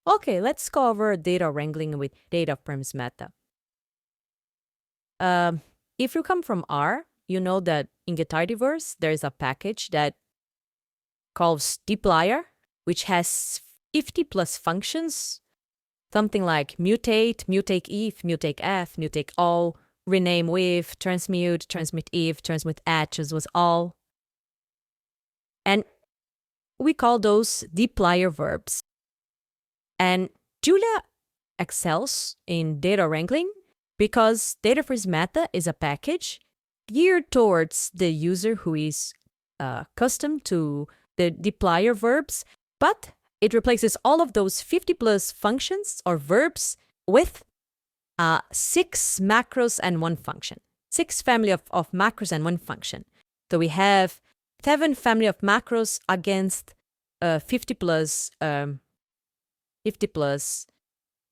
Okay, let's cover data wrangling with DataFramesMeta. If you come from R, you know that in the tidyverse, there is a package that calls dplyr, which has 50 plus functions, something like mutate, mutate if, mutate f, mutate all, rename with, transmute, transmit if, transmit at, transmit all. And we call those dplyr verbs. And Julia excels in data wrangling because DataFramesMeta is a package geared towards the user who is accustomed to the dplyr verbs, but it replaces all of those 50 plus functions or verbs with 6 macros and 1 function. 6 family of macros and 1 function. So we have 7 family of macros against 50 plus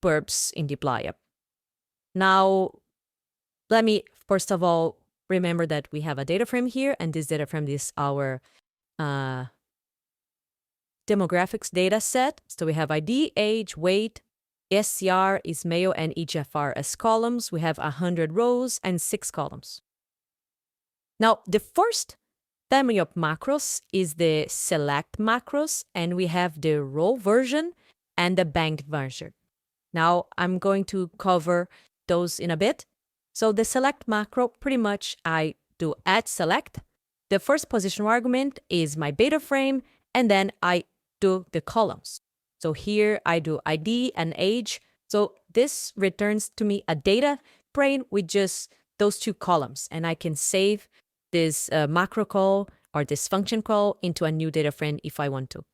verbs in dplyr. Now, let me first of all remember that we have a data frame here, and this data frame is our demographics data set. So we have ID, age, weight, SCR is male, and EGFR as columns. We have 100 rows and 6 columns. Now, the first family of macros is the select macros, and we have the row version and the banked version. Now, I'm going to cover those in a bit. So the select macro, pretty much I do add select. The first positional argument is my beta frame, and then I do the columns. So here I do ID and age. So this returns to me a data frame with just those 2 columns, and I can save this macro call or this function call into a new data frame if I want to.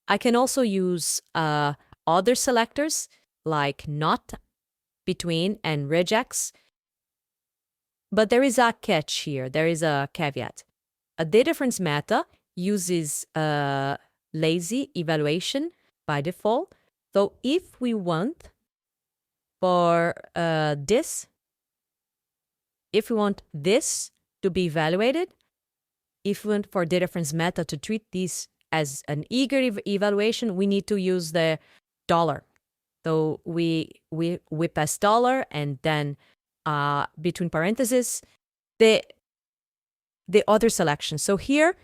I can also use other selectors like not, between, and regex. But there is a catch here. There is a caveat. A DataFramesMeta uses lazy evaluation by default. So if we want for this to be evaluated, if we want for DataFramesMeta to treat this as an eager evaluation, we need to use the dollar. So we pass dollar and then between parentheses the other selection. So here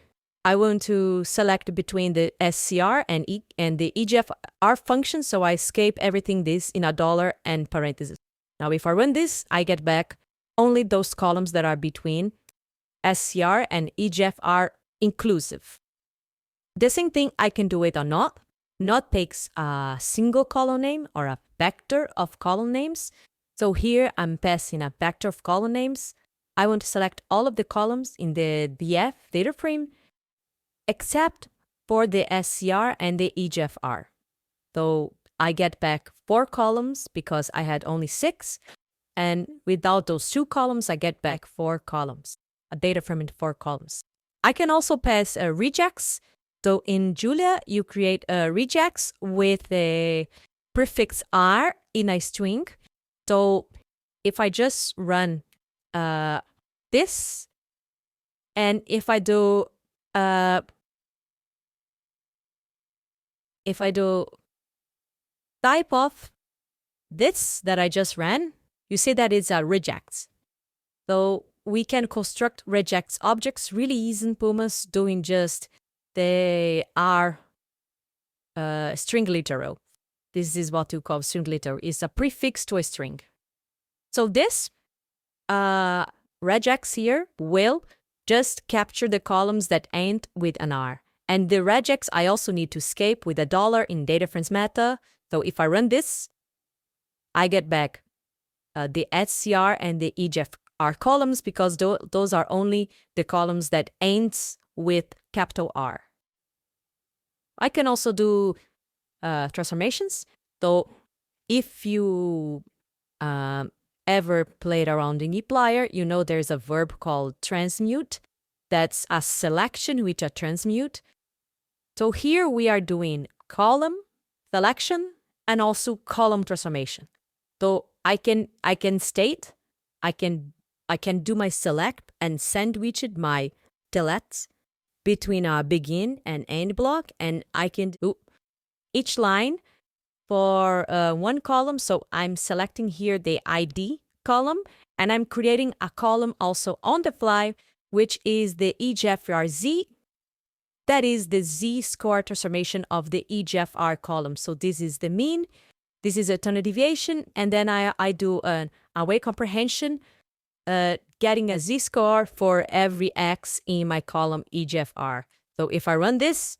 I want to select between the SCR and the EGFR function. So I escape everything this in a dollar and parentheses. Now if I run this, I get back only those columns that are between SCR and EGFR inclusive. The same thing I can do with a not. Not takes a single column name or a vector of column names. So here I'm passing a vector of column names. I want to select all of the columns in the DF data frame except for the SCR and the EGFR. So I get back 4 columns because I had only 6. And without those 2 columns, I get back 4 columns, a data frame in 4 columns. I can also pass a regex. So in Julia, you create a regex with the prefix R in a string. So if I just run this, and if I do type of this that I just ran, you see that it's a regex. So we can construct regex objects really easy in Pumas doing just the R string literal. This is what you call string literal. It's a prefix to a string. So this regex here will just capture the columns that end with an R. And the regex I also need to escape with a dollar in DataFramesMeta. So if I run this, I get back the SCR and the EGFR columns because those are only the columns that ends with capital R. I can also do transformations. So if you ever played around in dplyr, you know there's a verb called transmute. That's a selection with a transmute. So here we are doing column selection and also column transformation. So I can do my select and sandwich it my delete between a begin and end block, and I can do each line for one column. So I'm selecting here the ID column, and I'm creating a column also on the fly, which is the EGFRZ. That is the z-score transformation of the EGFR column. So this is the mean, this is a standard deviation, and then I do an away comprehension, getting a z-score for every x in my column EGFR. So if I run this,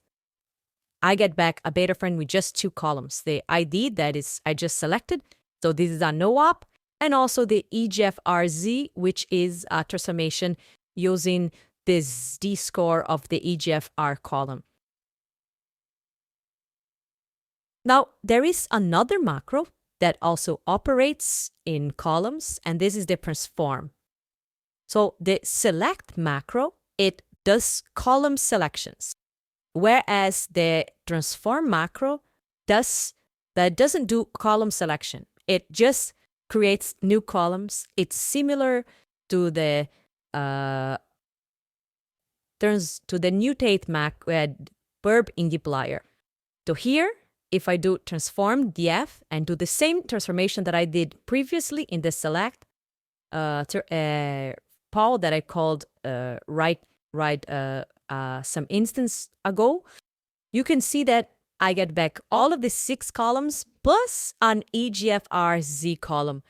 I get back a beta frame with just two columns. The ID, that is, I just selected, so this is a no-op, and also the EGFRZ, which is a transformation using this z-score of the EGFR column. Now, there is another macro that also operates in columns, and this is the transform. So the select macro, it does column selections, whereas the transform macro doesn't do column selection. It just creates new columns. It's similar to the mutate verb indemnifier. So here, if I do transform df and do the same transformation that I did previously in the select poll that I called some instance ago, you can see that I get back all of the 6 columns plus an EGFRZ column.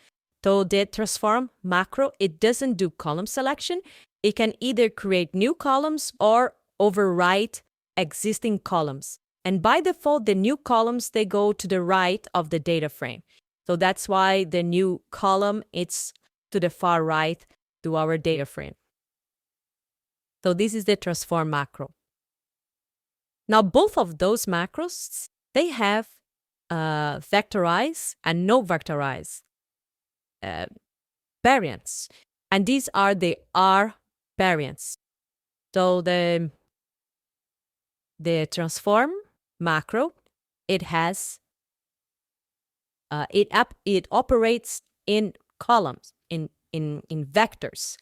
So the transform macro, it doesn't do column selection. It can either create new columns or overwrite existing columns. And by default, the new columns, they go to the right of the data frame. So that's why the new column, it's to the far right to our data frame. So this is the transform macro. Now, both of those macros, they have vectorize and no vectorize variants. And these are the R variants. So the transform macro, it has it operates in columns, in vectors.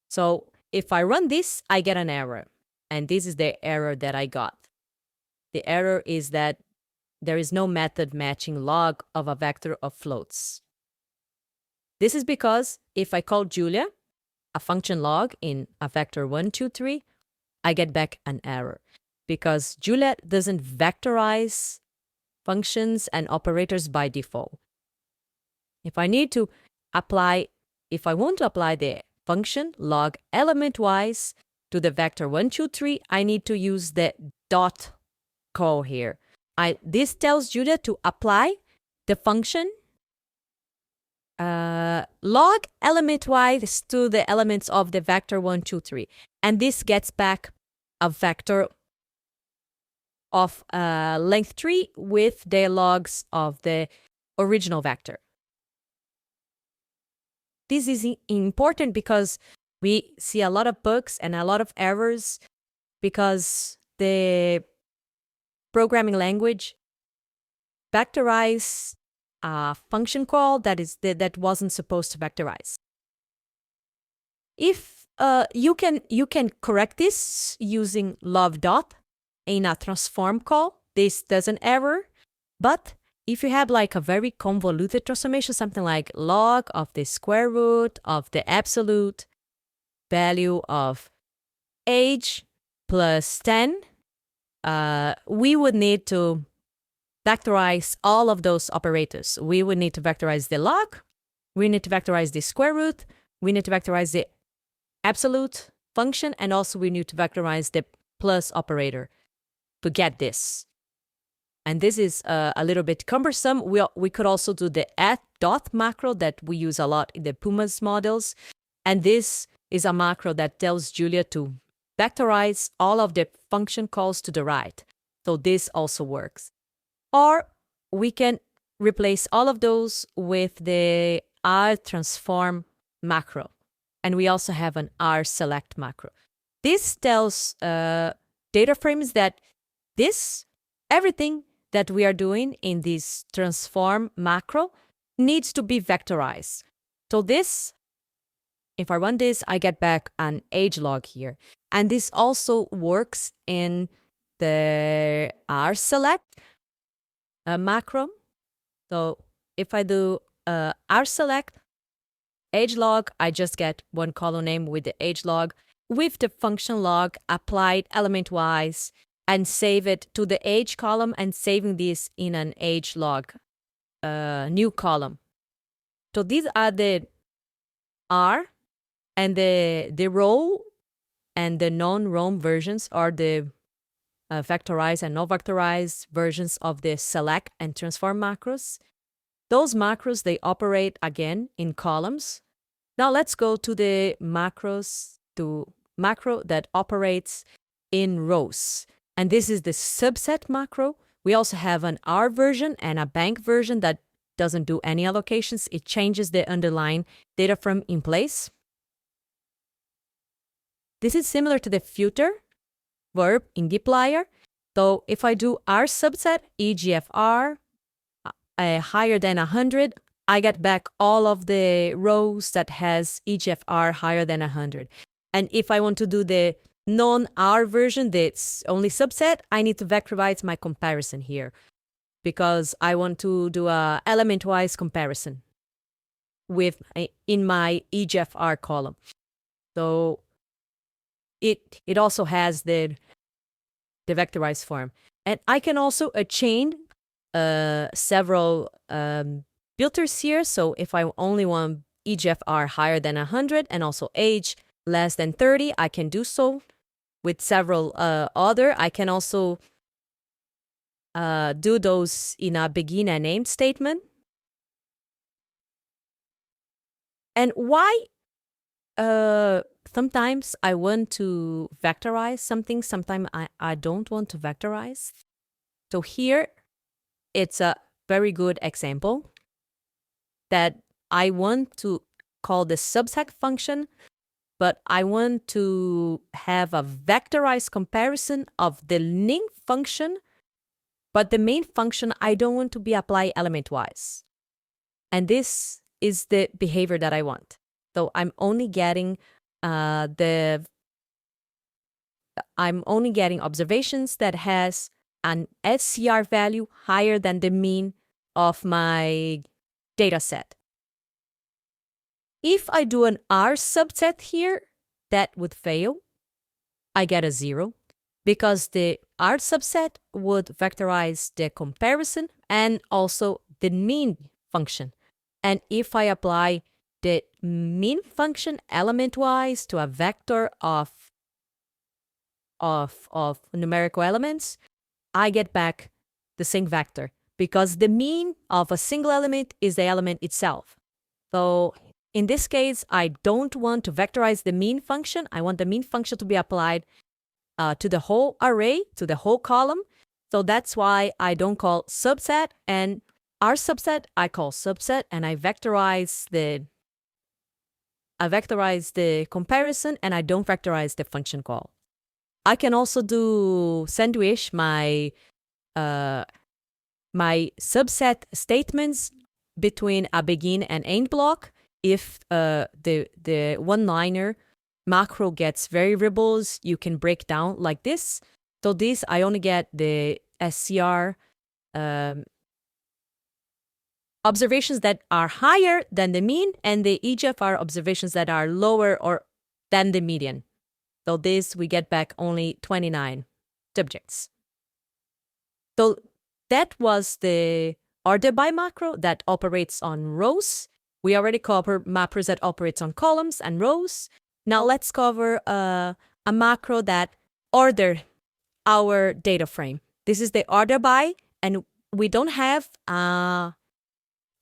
So if I run this, I get an error, and this is the error that I got. The error is that there is no method matching log of a vector of floats. This is because if I call Julia, a function log in a vector 1, 2, 3, I get back an error because Julia doesn't vectorize functions and operators by default. If I want to apply the function log element-wise to the vector 1, 2, 3, I need to use the dot call here. This tells Julia to apply the function log element-wise to the elements of the vector 1, 2, 3. And this gets back a vector of length 3 with the logs of the original vector. This is important because we see a lot of bugs and a lot of errors because the programming language vectorize a function call that wasn't supposed to vectorize. If you can correct this using love dot in a transform call, this does an error. But if you have like a very convoluted transformation, something like log of the square root of the absolute value of age plus 10, we would need to vectorize all of those operators. We would need to vectorize the log, we need to vectorize the square root, we need to vectorize the absolute function, and also we need to vectorize the plus operator to get this. And this is a little bit cumbersome. We could also do the @dot macro that we use a lot in the Pumas models. And this is a macro that tells Julia to vectorize all of the function calls to the right. So this also works. Or we can replace all of those with the rtransform macro. And we also have an rselect macro. This tells DataFrames that everything that we are doing in this transform macro needs to be vectorized. So this, if I run this, I get back an age log here. And this also works in the rselect macro. So if I do rselect age log, I just get one column name with the age log with the function log applied element-wise and save it to the age column and saving this in an age log new column. So these are the R and the row and the non-row versions are the vectorized and non-vectorized versions of the select and transform macros. Those macros, they operate again in columns. Now let's go to the macro that operates in rows. And this is the subset macro. We also have an R version and a bank version that doesn't do any allocations. It changes the underlying data frame in place. This is similar to the filter verb in dplyr. So if I do R subset EGFR higher than 100, I get back all of the rows that has EGFR higher than 100. And if I want to do the non-R version that's only subset, I need to vectorize my comparison here because I want to do a element-wise comparison in my EGFR column. So it also has the vectorized form. And I can also chain several filters here. So if I only want EGFR higher than 100 and also age less than 30, I can do so with several other. I can also do those in a begin and end statement. And why sometimes I want to vectorize something, sometimes I don't want to vectorize. So here, it's a very good example that I want to call the subset function, but I want to have a vectorized comparison of the link function, but the main function I don't want to be applied element-wise. And this is the behavior that I want. So I'm only getting observations that has an SCR value higher than the mean of my data set. If I do an R subset here, that would fail. I get a 0 because the R subset would vectorize the comparison and also the mean function. And if I apply the mean function element-wise to a vector of numerical elements, I get back the same vector because the mean of a single element is the element itself. So in this case, I don't want to vectorize the mean function. I want the mean function to be applied to the whole array, to the whole column. So that's why I don't call subset, and R subset I call subset, and I vectorize the comparison, and I don't vectorize the function call. I can also do sandwich my subset statements between a begin and end block if the one-liner macro gets variables. You can break down like this. So this, I only get the SCR observations that are higher than the mean and the EGFR observations that are lower or than the median. So this, we get back only 29 subjects. So that was the order by macro that operates on rows. We already covered macros that operates on columns and rows. Now let's cover a macro that order our data frame. This is the order by, and we don't have a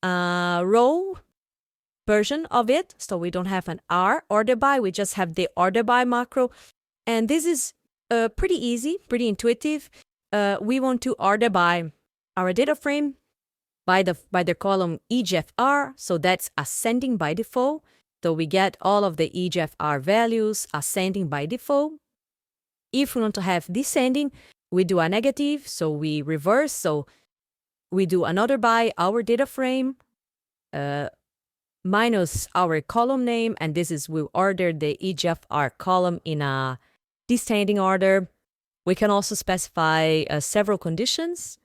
row version of it, so we don't have an R order by. We just have the order by macro, and this is pretty easy, pretty intuitive. We want to order by our data frame by the column EGFR, so that's ascending by default. So we get all of the EGFR values ascending by default. If we want to have descending, we do a negative, so we reverse. So we do another by our data frame minus our column name, and this is we order the EGFR column in a descending order. We can also specify several conditions.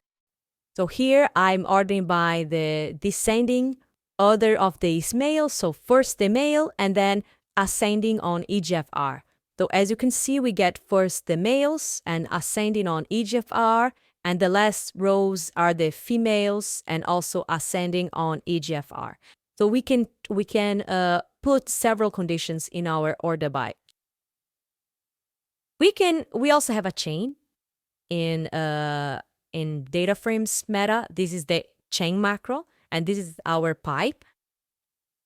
So here I'm ordering by the descending order of the Ismail. So first the male and then ascending on EGFR. So as you can see, we get first the males and ascending on EGFR, and the last rows are the females and also ascending on EGFR. So we can put several conditions in our order by. We also have a chain in DataFramesMeta. This is the chain macro, and this is our pipe.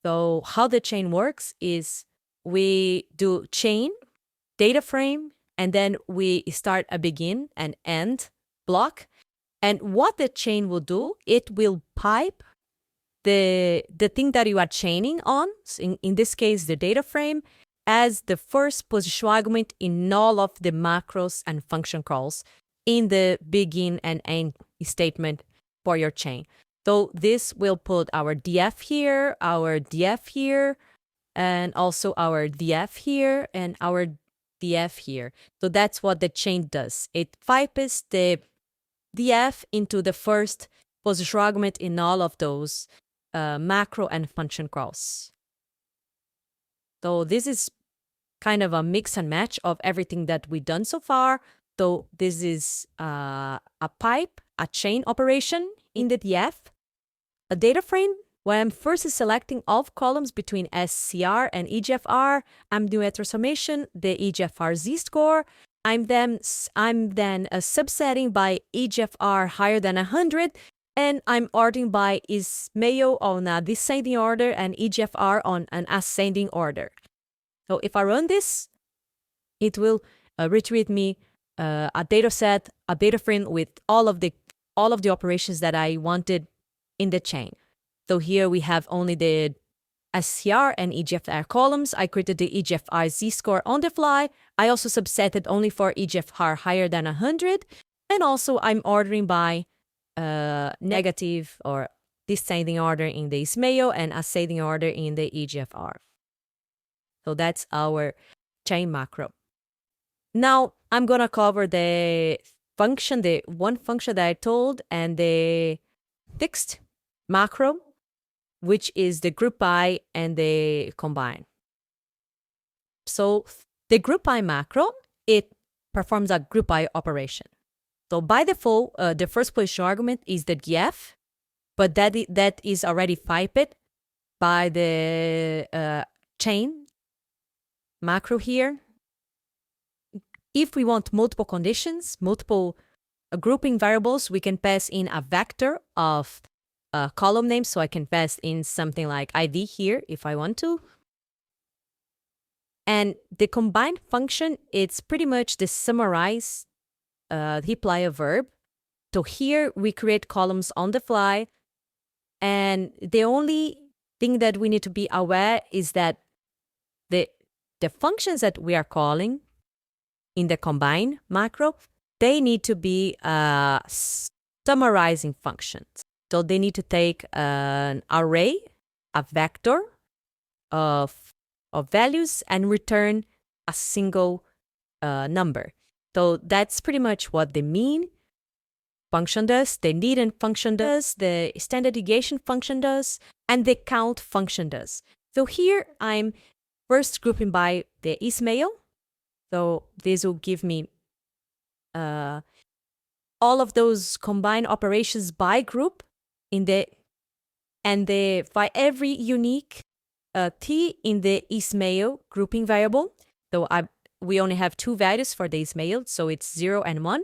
So how the chain works is we do chain, data frame, and then we start a begin and end block. And what the chain will do, it will pipe the thing that you are chaining on, in this case, the data frame, as the first position argument in all of the macros and function calls in the begin and end statement for your chain. So this will put our df here, our df here, and also our df here, and our df here. So that's what the chain does. It pipes the df into the first position argument in all of those macro and function calls. So this is kind of a mix and match of everything that we've done so far. So this is a pipe, a chain operation in the df, a data frame where I'm first selecting all columns between SCR and EGFR. I'm doing a transformation, the EGFR z-score. I'm then subsetting by EGFR higher than 100, and I'm ordering by Ismail on a descending order and EGFR on an ascending order. So if I run this, it will retrieve me a data set, a data frame with all of the operations that I wanted in the chain. So here we have only the SCR and EGFR columns. I created the EGFR z-score on the fly. I also subsetted only for EGFR higher than 100. And also I'm ordering by negative or descending order in the Ismail and ascending order in the EGFR. So that's our chain macro. Now I'm going to cover the function, the one function that I told, and the fixed macro, which is the group by and the combine. So the group by macro, it performs a group by operation. So by default, the first position argument is the df, but that is already piped by the chain macro here. If we want multiple conditions, multiple grouping variables, we can pass in a vector of column names. So I can pass in something like ID here if I want to. And the combined function, it's pretty much the summarize reply verb. So here we create columns on the fly. And the only thing that we need to be aware is that the functions that we are calling in the combine macro, they need to be summarizing functions. So they need to take an array, a vector of values, and return a single number. So that's pretty much what the mean function does, the needed function does, the standard deviation function does, and the count function does. So here I'm first grouping by the Ismail. So this will give me all of those combined operations by group by every unique t in the Ismail grouping variable. So we only have two values for the Ismail, so it's 0 and 1.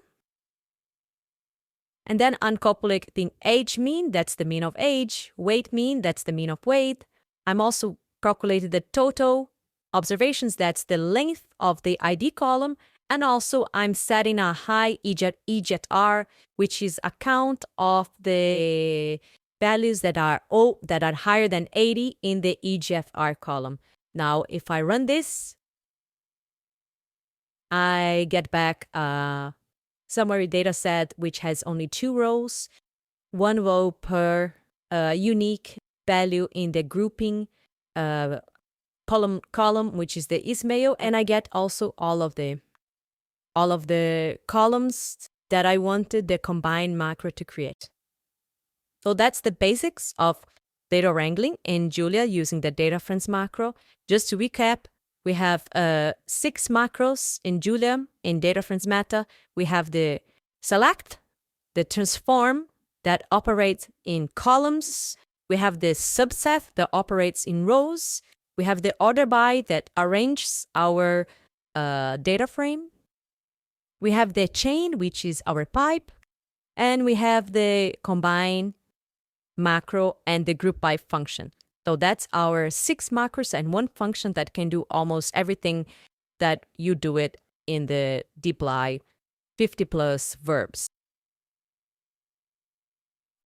And then I'm calculating age mean, that's the mean of age, weight mean, that's the mean of weight. I'm also calculating the total observations, that's the length of the ID column, and also I'm setting a high EGFR, which is a count of the values that are higher than 80 in the EGFR column. Now, if I run this, I get back a summary data set which has only 2 rows, 1 row per unique value in the grouping column, which is the Ismail, and I get also all of the columns that I wanted the combined macro to create. So that's the basics of data wrangling in Julia using the DataFrames macro. Just to recap, we have 6 macros in Julia. In DataFramesMeta, we have the select, the transform that operates in columns. We have the subset that operates in rows. We have the order by that arranges our data frame. We have the chain, which is our pipe. And we have the combine macro and the group by function. So that's our 6 macros and 1 function that can do almost everything that you do it in the dplyr 50+ verbs.